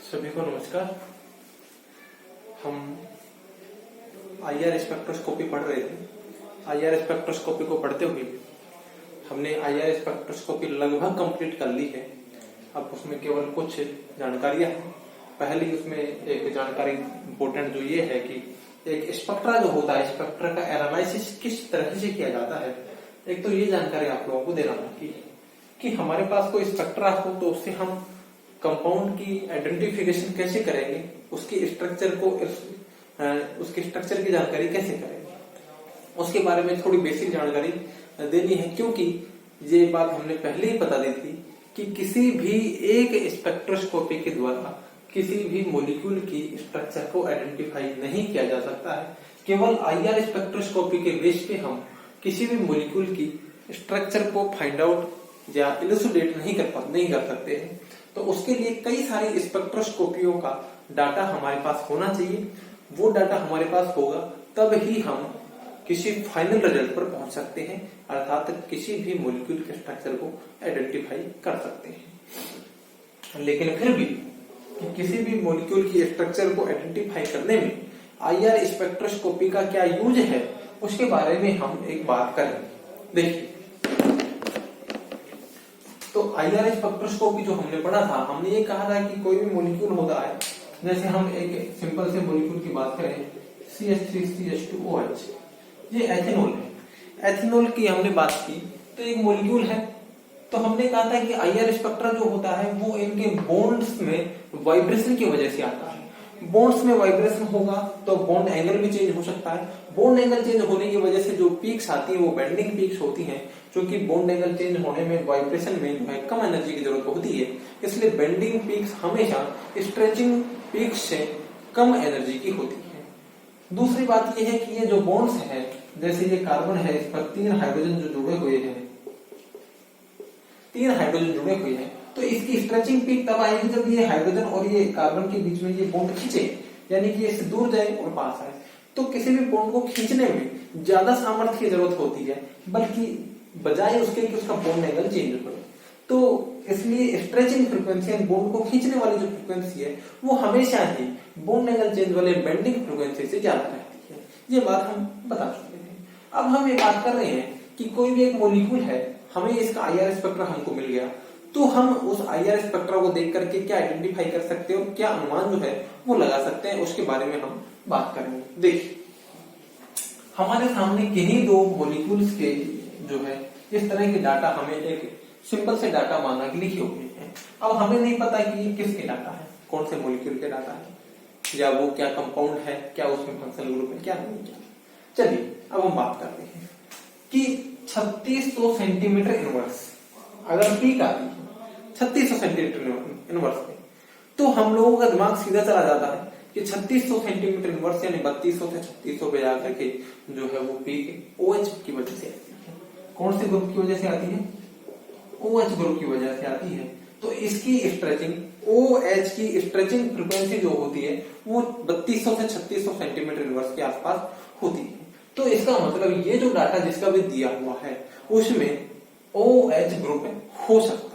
सभी को नमस्कार। हम आईआर स्पेक्ट्रोस्कोपी पढ़ रहे थे। आईआर स्पेक्ट्रोस्कोपी को पढ़ते हुए हमने आईआर स्पेक्ट्रोस्कोपी लगभग कंप्लीट कर ली है। अब उसमें केवल कुछ जानकारियां हैं। पहली उसमें एक जानकारी इंपोर्टेंट जो ये है कि एक स्पेक्ट्रा जो होता है, स्पेक्ट्रा का एनालिसिस किस तरह से किया जाता है। एक तो ये जानकारी आप लोगों को देना बाकी है कि हमारे पास कोई स्पेक्ट्रा हो तो उससे हम कंपाउंड की आइडेंटिफिकेशन कैसे करेंगे, उसके स्ट्रक्चर की जानकारी कैसे करेंगे, उसके बारे में थोड़ी बेसिक जानकारी देनी है। क्योंकि ये बात हमने पहले ही बता दी थी कि किसी भी एक स्पेक्ट्रोस्कोपी के द्वारा किसी भी मॉलिक्यूल की स्ट्रक्चर को आइडेंटिफाई नहीं किया जा सकता है। केवल आईआर स्पेक्ट्रोस्कोपी के बेस पे हम किसी भी मॉलिक्यूल की स्ट्रक्चर को फाइंड आउट या इलुसिडेट नहीं कर सकते हैं। तो उसके लिए कई सारी स्पेक्ट्रोस्कोपियों का डाटा हमारे पास होना चाहिए। वो डाटा हमारे पास होगा तब ही हम किसी फाइनल रिजल्ट पर पहुंच सकते हैं, अर्थात किसी भी मॉलिक्यूल के स्ट्रक्चर को आइडेंटिफाई कर सकते हैं। लेकिन फिर भी किसी भी मॉलिक्यूल की स्ट्रक्चर को आइडेंटिफाई करने में आईआर स्पेक्ट्रोस्कोपी का क्या यूज है, उसके बारे में हम एक बात करें। देखिए, तो आईआर स्पेक्ट्रोस्कोपी जो हमने पढ़ा था, हमने ये कहा था कि कोई भी मॉलिक्यूल होता है, जैसे हम एक सिंपल से मॉलिक्यूल की बात करें CH3CH2OH, ये एथेनॉल है। एथेनॉल की हमने बात की तो एक मॉलिक्यूल है। तो हमने कहा था कि आईआर स्पेक्ट्रा जो होता है वो इनके बॉन्ड्स में वाइब्रेशन की वजह से आता है। बॉन्ड्स में वाइब्रेशन होगा तो बॉन्ड एंगल भी चेंज हो सकता है। बॉन्ड एंगल चेंज होने की वजह से जो पीक्स आती है वो बेंडिंग पीक्स होती हैं, क्योंकि बॉन्ड एंगल चेंज होने में वाइब्रेशन में जो है कम एनर्जी की जरूरत होती है। इसलिए बेंडिंग पीक्स हमेशा स्ट्रेचिंग पीक्स से कम एनर्जी की होती है। दूसरी बात यह है कि ये जो बॉन्ड्स है, जैसे ये कार्बन है, इस पर 3 हाइड्रोजन जो जुड़े हुए हैं, 3 हाइड्रोजन जुड़े हुए हैं, तो इसकी स्ट्रेचिंग पीक तब आएगी जब ये हाइड्रोजन और ये कार्बन के बीच में ये बॉन्ड खींचे, यानी कि इससे दूर जाए और पास आए। तो किसी भी बॉन्ड को खींचने में ज्यादा सामर्थ्य की जरूरत होती है, बल्कि बजाय उसके कि उसका बॉन्ड एंगल चेंज हो। तो इसलिए स्ट्रेचिंग फ्रीक्वेंसी यानी बॉन्ड को खींचने वाली जो फ्रीक्वेंसी है वो हमेशा ही बॉन्ड एंगल चेंज वाले बेंडिंग फ्रीक्वेंसी से ज्यादा रहती है। ये बात हम बता चुके हैं। अब हम ये बात कर रहे हैं कि कोई भी एक मॉलिक्यूल है, हमें इसका आईआर स्पेक्ट्रा हमको मिल गया, तो हम उस आईआर स्पेक्ट्रा को देख करके क्या आइडेंटिफाई कर सकते हैं और क्या अनुमान जो है वो लगा सकते हैं, उसके बारे में हम बात करेंगे। देखिए, हमारे सामने किन्हीं दो मॉलिक्यूल्स के जो है इस तरह के डाटा हमें एक सिंपल से डाटा माना कि लिखे हुए हैं। अब हमें नहीं पता कि ये किसके डाटा है, कौन से मॉलिक्यूल के डाटा है, या वो क्या कंपाउंड है, क्या उसमें फंक्शनल ग्रुप है, क्या नहीं क्या। चलिए अब हम बात करते हैं कि 3600 सेंटीमीटर इनवर्स अगर पीक आती है 3600 सेंटीमीटर इनवर्स में, तो हम लोगों का दिमाग सीधा चला जाता है कि 3600 सेंटीमीटर इनवर्स यानी 3200 से 3600 पे जाकर के जो है वो पीक OH की वजह से आती है। कौन से ग्रुप की वजह से आती है? OH ग्रुप की वजह से आती है। तो इसकी स्ट्रेचिंग, OH की स्ट्रेचिंग फ्रीक्वेंसी जो होती है वो 3200 से 3600 सेंटीमीटर इनवर्स के आसपास होती है। तो इसका मतलब ये जो डाटा जिसका भी दिया हुआ है उसमें OH ग्रुप हो सकता है।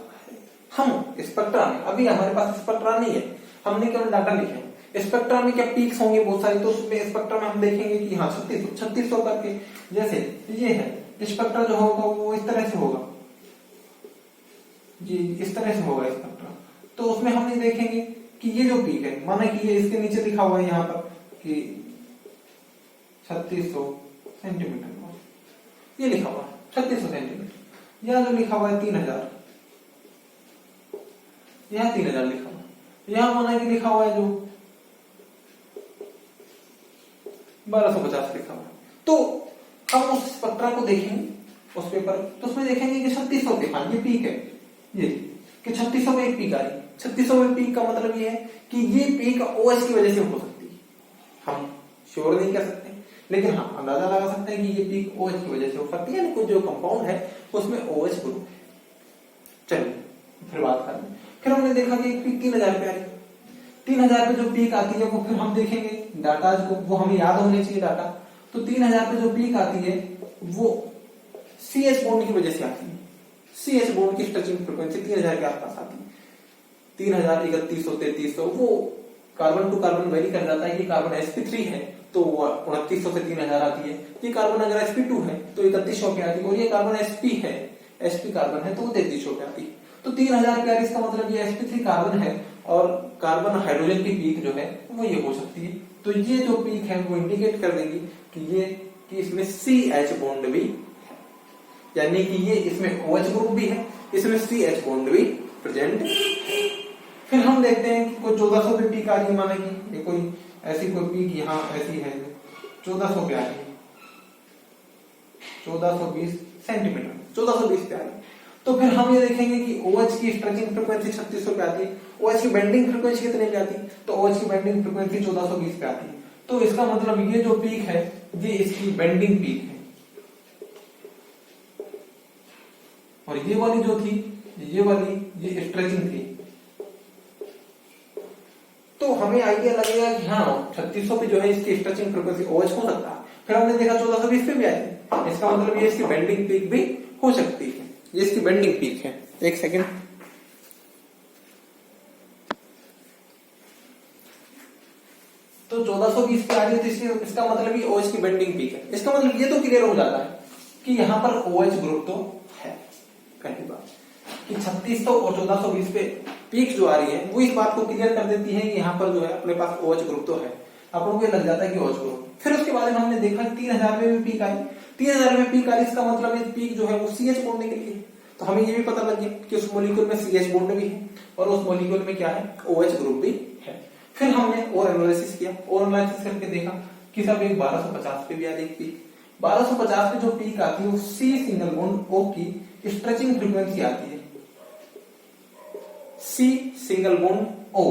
हम स्पेक्ट्रा में, अभी हमारे पास स्पेक्ट्रा नहीं है, हमने केवल डाटा लिखे हैं। स्पेक्ट्रा में क्या पीक्स होंगे बहुत सारी, तो उसमें स्पेक्ट्रा में हम देखेंगे कि हाँ 3600 करके, जैसे ये है स्पेक्ट्रा जो होगा वो इस तरह से होगा, जी इस तरह से होगा स्पेक्ट्रा। तो उसमें हम ये देखेंगे कि ये जो पीक है, माना कि ये इसके नीचे लिखा हुआ है यहाँ पर कि 3600 सेंटीमीटर, ये लिखा हुआ है 3600 सेंटीमीटर। यहाँ जो लिखा हुआ है 3000, यहाँ 3000 लिखा हुआ है। यहाँ माना कि लिखा हुआ है जो 1250 लिखा हुआ है। तो हम उस स्पेक्ट्रा को देखेंगे उस पेपर, तो उसमें देखेंगे कि 3600 पे हाँ ये पीक है, ये कि 3600 में एक पीक आ रही है। 3600 में पीक का मतलब ये है कि ये पीक OH की वजह से हो सकती है। हम श्योर नहीं कर सकते, लेकिन हाँ अंदाजा लगा सकते हैं कि ये पीक OH की वजह से हो सकती है, यानी कुछ जो कंपाउंड है उसमें OH ग्रुप है। चलिए फिर बात करें। फिर हमने देखा कि एक पीक 3000 पे आ रही है। 3000 पे जो पीक आती है वो फिर हम देखेंगे डाटा को, वो हमें याद होने चाहिए डाटा। तो 3000 पे जो पीक आती है वो CH बॉन्ड की वजह से आती है। CH बॉन्ड की स्ट्रेचिंग फ्रीक्वेंसी 3000 के आसपास आती है। 3000, 3100, 3300, वो कार्बन टू कार्बन वेरी कर जाता है कि कार्बन sp3 है तो वो 2900 से 3000 आती है, ये कार्बन अगर sp2 है तो 3100 पे आती है, और ये कार्बन sp है, sp कार्बन है तो वो 3300 पे आती है। तो 3000 पे आ रही, इसका मतलब ये sp3 कार्बन है और कार्बन हाइड्रोजन की पीक जो है वो ये हो सकती है। तो ये जो पीक है वो इंडिकेट कर देगी कि इसमें CH बॉन्ड भी है, यानी कि ये इसमें OH ग्रुप भी है, इसमें CH बॉन्ड भी प्रेजेंट है। फिर हम देखते हैं कि कोई 1400 पे पीक आ रही है, माना कि ये कोई ऐसी कोई पीक यहाँ ऐसी है 1400 पे आ रही है, 1420 सेंटीमीटर, 1420 पे आ रही है। तो फिर हम ये देखेंगे कि OH की स्ट्रेचिंग फ्रीक्वेंसी 3600 पे आती है, OH की बेंडिंग फ्रीक्वेंसी कितने पे आती है, तो OH की बेंडिंग फ्रीक्वेंसी 1420 पे आती है। तो इसका मतलब ये जो पीक है ये इसकी बेंडिंग पीक है, और ये वाली जो थी ये वाली ये स्ट्रेचिंग थी। तो हमें आइडिया लगेगा कि हाँ 3600 पे जो है इसकी स्ट्रेचिंग फ्रीक्वेंसी OH हो सकता है। फिर हमने देखा 1420 पे भी आई, इसका मतलब ये इसकी बेंडिंग पीक भी हो सकती है, ये इसकी बेंडिंग पीक है। एक सेकेंड, तो 1420 पे आ रही है तो इसका मतलब ये OH की बेंडिंग पीक है। इसका मतलब ये तो क्लियर हो जाता है कि यहाँ पर OH ग्रुप तो है। पहली बात कि 3600 और 1420 पे पीक जो आ रही है वो इस बात को क्लियर कर देती है कि यहाँ पर जो है अपने पास OH ग्रुप तो है, अपन को ये लग जाता है कि OH ग्रुप। फिर उसके बाद में हमने देखा 3000 में भी पीक आई, 3000 में पीक आई, इसका मतलब ये पीक जो है वो CH बॉन्ड के लिए। तो हमें ये भी पता लग गया कि उस मॉलिक्यूल में CH बॉन्ड भी है और उस मॉलिक्यूल में क्या है OH ग्रुप भी है। फिर हमने और एनालिसिस किया, और एनालिसिस करके देखा कि सब एक 1250 पे भी आ रही पीक, 1250 पे जो पीक आती है वो C सिंगल बॉन्ड O की स्ट्रेचिंग फ्रीक्वेंसी आती है। C single bond O,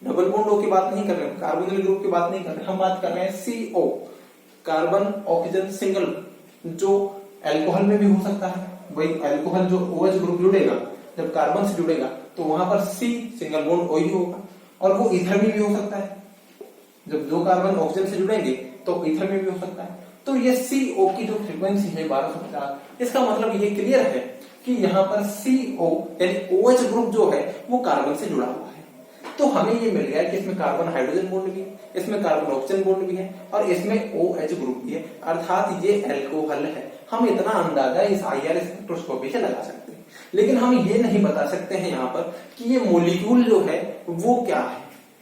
double bond O की बात नहीं कर रहे हैं, कार्बोनिल ग्रुप की बात नहीं कर रहे, हम बात कर रहे हैं CO, कार्बन ऑक्सीजन सिंगल, जो अल्कोहल में भी हो सकता है। वही अल्कोहल जो OH ग्रुप जुड़ेगा जब कार्बन से जुड़ेगा तो वहां पर C सिंगल बॉन्ड O ही होगा, और वो ईथर में भी हो सकता है, जब दो कार्बन ऑक्सीजन से जुड़ेंगे तो ईथर में भी हो सकता है। तो ये CO की जो फ्रीक्वेंसी है 1250, इसका मतलब ये क्लियर है कि यहाँ पर CO यानी OH ग्रुप जो है वो कार्बन से जुड़ा हुआ है। तो हमें ये मिल गया कि इसमें कार्बन हाइड्रोजन बॉन्ड भी है, इसमें कार्बन ऑक्सीजन बॉन्ड भी है और इसमें OH ग्रुप भी है, अर्थात ये अल्कोहल है। हम इतना अंदाजा इस IR स्पेक्ट्रोस्कोपी से लगा सकते हैं, लेकिन हम ये नहीं बता सकते हैं यहाँ पर कि ये मॉलिक्यूल जो है वो क्या है,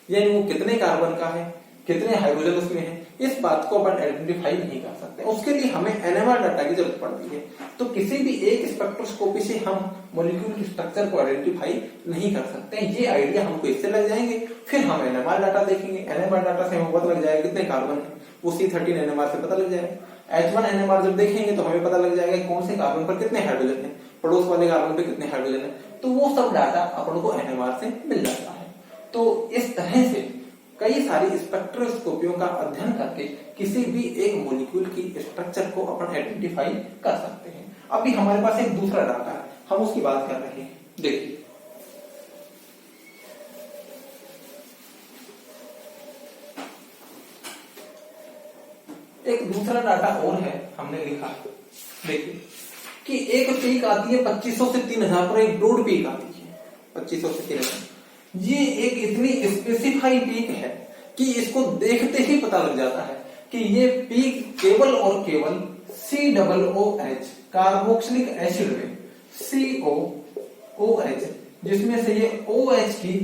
यानी वो कितने कार्बन का है, कितने हाइड्रोजन उसमें है, इस बात को अपन आइडेंटिफाई नहीं कर सकते। उसके लिए हमें NMR डाटा की जरूरत पड़ती है। तो किसी भी एक स्पेक्ट्रोस्कोपी से हम मॉलिक्यूल के स्ट्रक्चर को आइडेंटिफाई नहीं कर सकते। ये आइडिया हमको इससे लग जाएंगे, फिर हम NMR डाटा देखेंगे, NMR डाटा से हमें पता लग जाएगा कितने कार्बन है, वो C13 NMR से पता लग जाएगा। H1 NMR जब देखेंगे तो हमें पता लग जाएगा कौन से कार्बन पर कितने हाइड्रोजन है, पड़ोस वाले कार्बन पे कितने हाइड्रोजन है, तो वो सब डाटा अपन को NMR से मिल जाता है। तो इस तरह से कई सारी स्पेक्ट्रोस्कोपियों का अध्ययन करके किसी भी एक मॉलिक्यूल की स्ट्रक्चर को अपन आइडेंटिफाई कर सकते हैं। अभी हमारे पास एक दूसरा डाटा है, हम उसकी बात कर रहे हैं। देखिए एक दूसरा डाटा और है, हमने लिखा, देखिए कि एक पीक आती है 2500 से 3000 पर, एक ब्रॉड पीक आती है 2500 से 3000। ये एक इतनी स्पेसिफाई पीक है कि इसको देखते ही पता लग जाता है कि ये पीक केवल और केवल COOH कार्बोक्सिलिक एसिड में COOH, जिसमें से ये OH की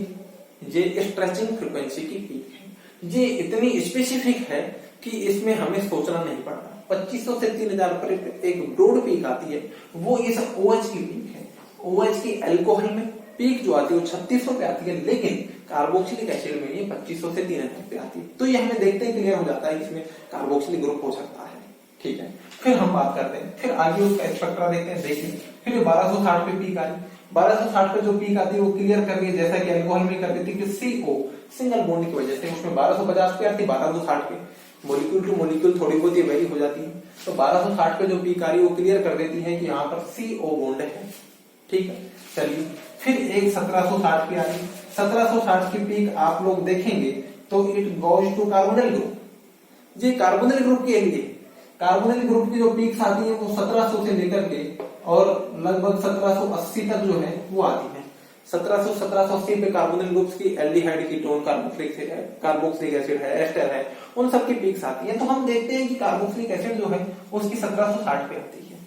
ये स्ट्रेचिंग फ्रीक्वेंसी की पीक है, ये इतनी स्पेसिफिक है कि इसमें हमें सोचना नहीं पड़ता। 2500 से 3000 पर एक ब्रॉड पीक आती है, वो इस OH की पीक है। OH की अल्कोहल में पीक जो आती है वो 3600 पे आती है, लेकिन कार्बोक्सिलिक एसिड में ये 2500 से 3000 पे आती है। तो ये हमें देखते ही क्लियर हो जाता है कि इसमें कार्बोक्सिलिक ग्रुप हो सकता है। ठीक है, फिर हम बात करते हैं, फिर आगे उसका स्पेक्ट्रा देखते हैं। देखिए फिर 1260 पे पीक आई, 1260 पे जो पीक आती है वो क्लियर कर रही है, जैसा कि अल्कोहल में कर देती है कि CO सिंगल बॉन्ड की वजह से उसमें 1250 पे आती है, 1260 पे मॉलिक्यूल टू मॉलिक्यूल थोड़ी बहुत ये वेरी हो जाती है। तो 1260 पे जो पीक आ रही है वो क्लियर कर देती है कि यहाँ पर CO बॉन्ड है। ठीक है, चलिए फिर एक 1760 पे आ रही, 1760 की पीक आप लोग देखेंगे तो it goes to carbonyl group. ये कार्बोनिल ग्रुप के लिए कार्बोनिल ग्रुप की जो पीक्स आती है वो 1700 से लेकर के और लगभग 1780 तक जो है वो आती है। 1780 पे कार्बोनिल ग्रुप्स की एल्डिहाइड कीटोन कार्बोक्सिलिक एसिड है, एस्टर है, उन सबकी पीक्स आती है। तो हम देखते हैं कि कार्बोक्सिलिक एसिड जो है उसकी 1760 पे आती है।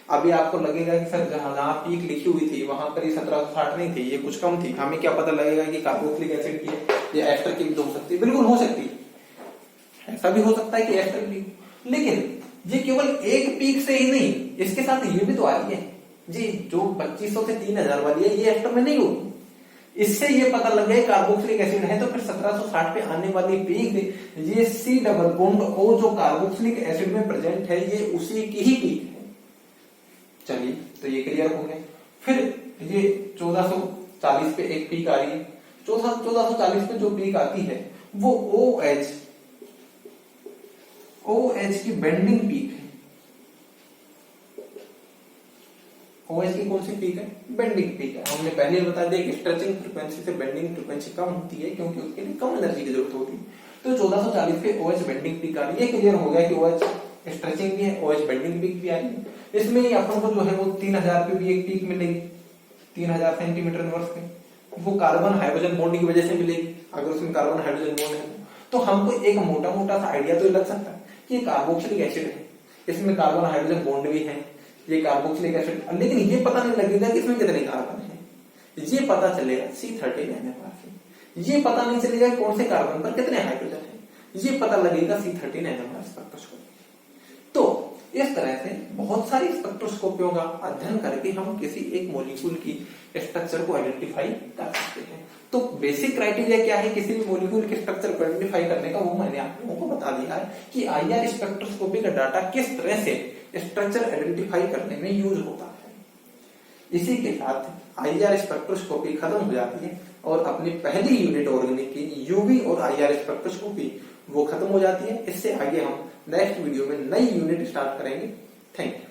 अभी आपको लगेगा कि सर जहां पीक लिखी हुई थी वहां पर ये 1760 नहीं थी, ये कुछ कम थी, हमें क्या पता लगेगा कि कार्बोक्सिलिक एसिड की या एस्टर की भी हो सकती है? बिल्कुल हो सकती है, ऐसा भी हो सकता है कि एस्टर की, लेकिन ये केवल एक पीक से ही नहीं, इसके साथ ये भी तो आ रही है जी, जो 2500 से 3000 वाली है ये एस्टर में नहीं होगी। इससे ये पता लग गया कार्बोक्सिलिक एसिड है, तो फिर 1760 पे आने वाली पीक ये C डबल बॉन्ड O जो कार्बोक्सिलिक एसिड में प्रेजेंट है ये उसी की ही पीक है। चलिए, तो ये क्लियर हो गया। फिर ये 1440 पे एक पीक आ रही है। 1440 पे जो पीक आती है वो OH की बेंडिंग पीक है। OH की कौन सी पीक है? बेंडिंग पीक है। हमने पहले बताया देख, स्ट्रेचिंग फ्रीक्वेंसी से बेंडिंग फ्रीक्वेंसी कम होती है क्योंकि उसके लिए कम एनर्जी की जरूरत होती है। तो 1440 पे OH बेंडिंग पीक आ रही है। क्लियर हो गया कि OH स्ट्रेचिंग भी है, OH बेंडिंग पीक भी आ रही है। इसमें ही अपन को जो है वो 3000 पे भी एक पीक मिलेगी, 3000 सेंटीमीटर इनवर्स पे। वो कार्बन हाइड्रोजन बॉन्ड की वजह से मिलेगी, अगर उसमें कार्बन हाइड्रोजन बॉन्ड है तो हमको एक मोटा मोटा सा आइडिया तो लग सकता है कि ये कार्बोक्सिलिक एसिड है, इसमें कार्बन हाइड्रोजन बॉन्ड भी है, ये कार्बोक्सिलिक एसिड, लेकिन ये पता नहीं लगेगा कि इसमें कितने कार्बन है। ये पता चलेगा C13 NMR, ये पता नहीं चलेगा कौन से कार्बन पर कितने हाइड्रोजन है, ये पता लगेगा C13 NMR स्पेक्ट्रोस्कोपी। तो इस तरह से बहुत सारी स्पेक्ट्रोस्कोपियों का अध्ययन करके हम किसी एक मॉलिक्यूल की स्ट्रक्चर को आइडेंटिफाई कर सकते हैं। तो बेसिक क्राइटेरिया क्या है किसी भी मॉलिक्यूल के स्ट्रक्चर को आइडेंटिफाई करने का, वो मैंने आप लोगों को बता दिया है कि IR स्पेक्ट्रोस्कोपी का डाटा किस तरह से स्ट्रक्चर आइडेंटिफाई करने में यूज होता है। इसी के साथ IR स्पेक्ट्रोस्कोपी खत्म हो जाती है और अपनी पहली यूनिट ऑर्गेनिक की UV और IR स्पेक्ट्रोस्कोपी वो खत्म हो जाती है। इससे आगे हम नेक्स्ट वीडियो में नई यूनिट स्टार्ट करेंगे। Thank you.